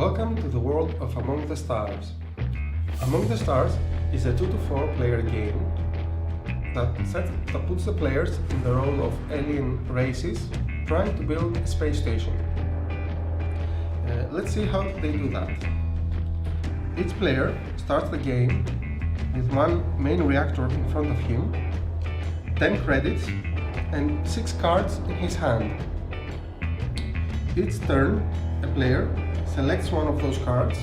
Welcome to the world of Among the Stars. Among the Stars is a 2 to 4 player game that puts the players in the role of alien races trying to build a space station. Let's see how they do that. Each player starts the game with one main reactor in front of him, 10 credits and 6 cards in his hand. Each turn, a player selects one of those cards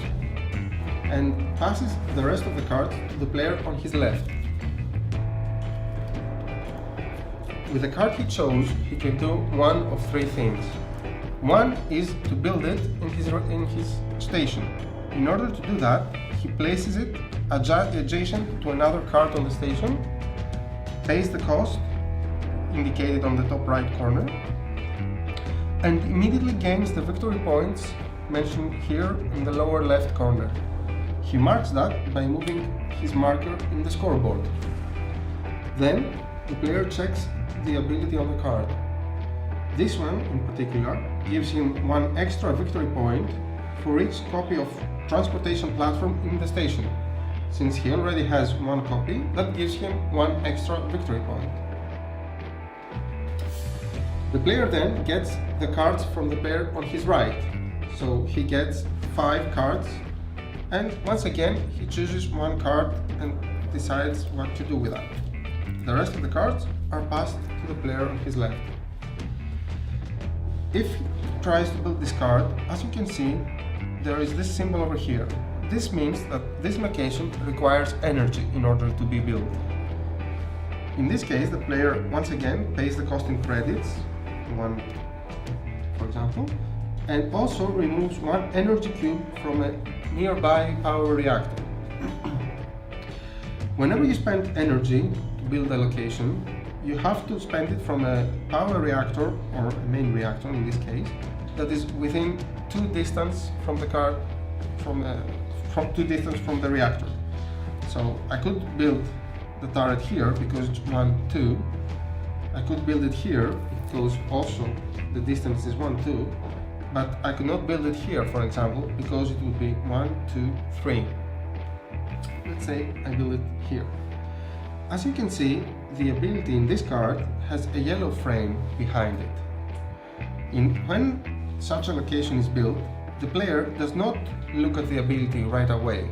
and passes the rest of the cards to the player on his left. With the card he chose, he can do one of 3 things. One is to build it in his station. In order to do that, he places it adjacent to another card on the station, pays the cost indicated on the top right corner, and immediately gains the victory points mentioned here in the lower left corner. He marks that by moving his marker in the scoreboard. Then the player checks the ability on the card. This one in particular gives him 1 extra victory point for each copy of transportation platform in the station. Since he already has 1 copy, that gives him 1 extra victory point. The player then gets the cards from the player on his right. So he gets 5 cards, and once again he chooses 1 card and decides what to do with that. The rest of the cards are passed to the player on his left. If he tries to build this card, as you can see, there is this symbol over here. This means that this location requires energy in order to be built. In this case, the player once again pays the cost in credits, 1 for example, and also removes 1 energy cube from a nearby power reactor. Whenever you spend energy to build a location, you have to spend it from a power reactor, or a main reactor in this case, that is within 2 distance from the card, from 2 distance from the reactor. So I could build the turret here because it's 1, 2. I could build it here because also the distance is 1, 2. But I could not build it here, for example, because it would be 1, 2, 3. Let's say I build it here. As you can see, the ability in this card has a yellow frame behind it. When such a location is built, the player does not look at the ability right away.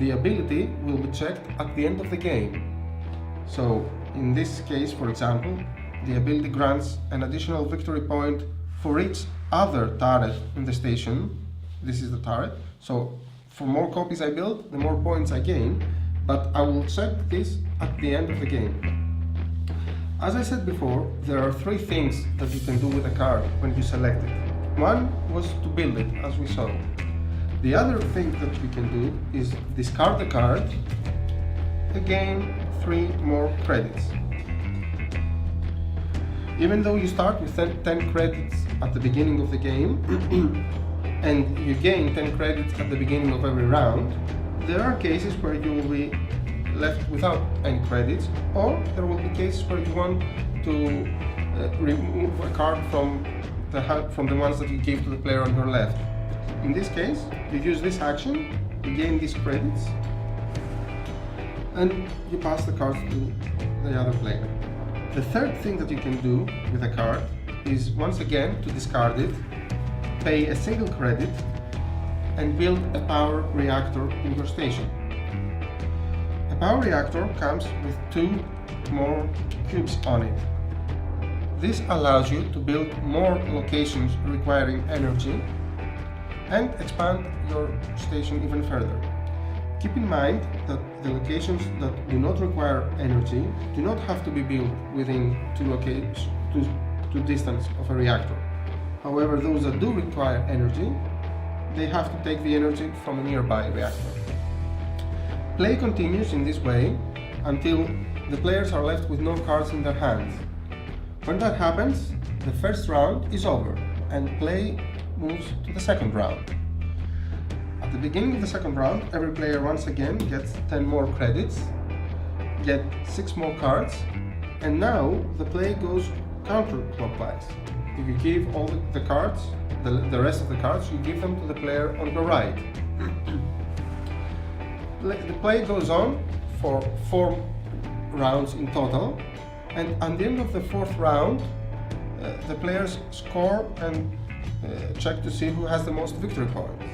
The ability will be checked at the end of the game. So in this case, for example, the ability grants an additional victory point for each other turret in the station. This is the turret. So for more copies I build, the more points I gain, but I will check this at the end of the game. As I said before, there are 3 things that you can do with a card when you select it. One was to build it, as we saw. The other thing that you can do is discard the card and gain 3 more credits. Even though you start with 10 credits at the beginning of the game and you gain 10 credits at the beginning of every round, there are cases where you will be left without any credits, or there will be cases where you want to remove a card from the ones that you gave to the player on your left. In this case, you use this action, you gain these credits, and you pass the cards to the other player. The third thing that you can do with a card is once again to discard it, pay a single credit, and build a power reactor in your station. A power reactor comes with 2 more cubes on it. This allows you to build more locations requiring energy and expand your station even further. Keep in mind that the locations that do not require energy do not have to be built within 2 distance of a reactor. However, those that do require energy, they have to take the energy from a nearby reactor. Play continues in this way until the players are left with no cards in their hands. When that happens, the first round is over and play moves to the second round. At the beginning of the second round, every player once again gets 10 more credits, get 6 more cards, and now the play goes counterclockwise. you give all the cards, the rest of the cards, you give them to the player on your right. The play goes on for 4 rounds in total, and at the end of the 4th round, the players score and check to see who has the most victory points.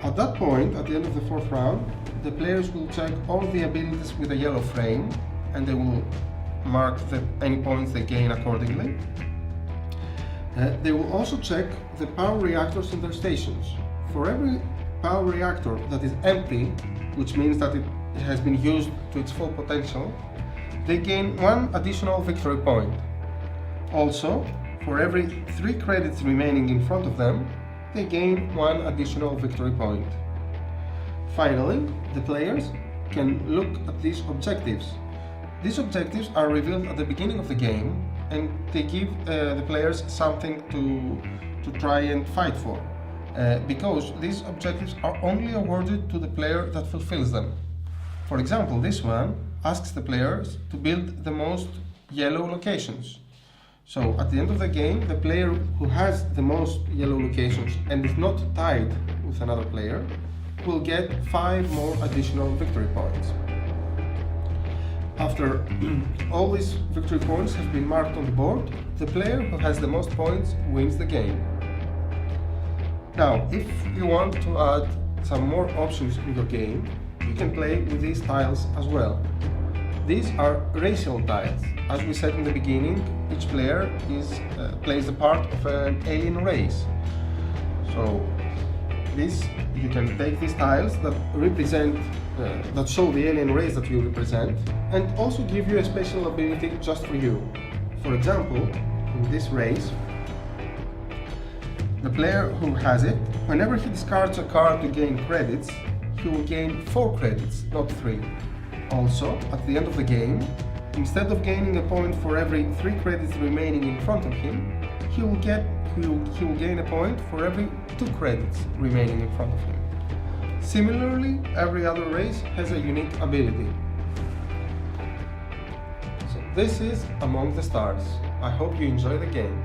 At that point, at the end of the 4th round, the players will check all the abilities with a yellow frame, and they will mark any points they gain accordingly. They will also check the power reactors in their stations. For every power reactor that is empty, which means that it has been used to its full potential, they gain 1 additional victory point. Also, for every 3 credits remaining in front of them, they gain 1 additional victory point. Finally, the players can look at these objectives. These objectives are revealed at the beginning of the game, and they give the players something to try and fight for, because these objectives are only awarded to the player that fulfills them. For example, this one asks the players to build the most yellow locations. So at the end of the game, the player who has the most yellow locations and is not tied with another player will get 5 more additional victory points. After all these victory points have been marked on the board, the player who has the most points wins the game. Now, if you want to add some more options in your game, you can play with these tiles as well. These are racial tiles. As we said in the beginning, each player plays the part of an alien race. So you can take these tiles that represent, that show the alien race that you represent, and also give you a special ability just for you. For example, in this race, the player who has it, whenever he discards a card to gain credits, he will gain 4 credits, not 3. Also, at the end of the game, instead of gaining a point for every 3 credits remaining in front of him, he will gain a point for every 2 credits remaining in front of him. Similarly, every other race has a unique ability. So this is Among the Stars. I hope you enjoy the game.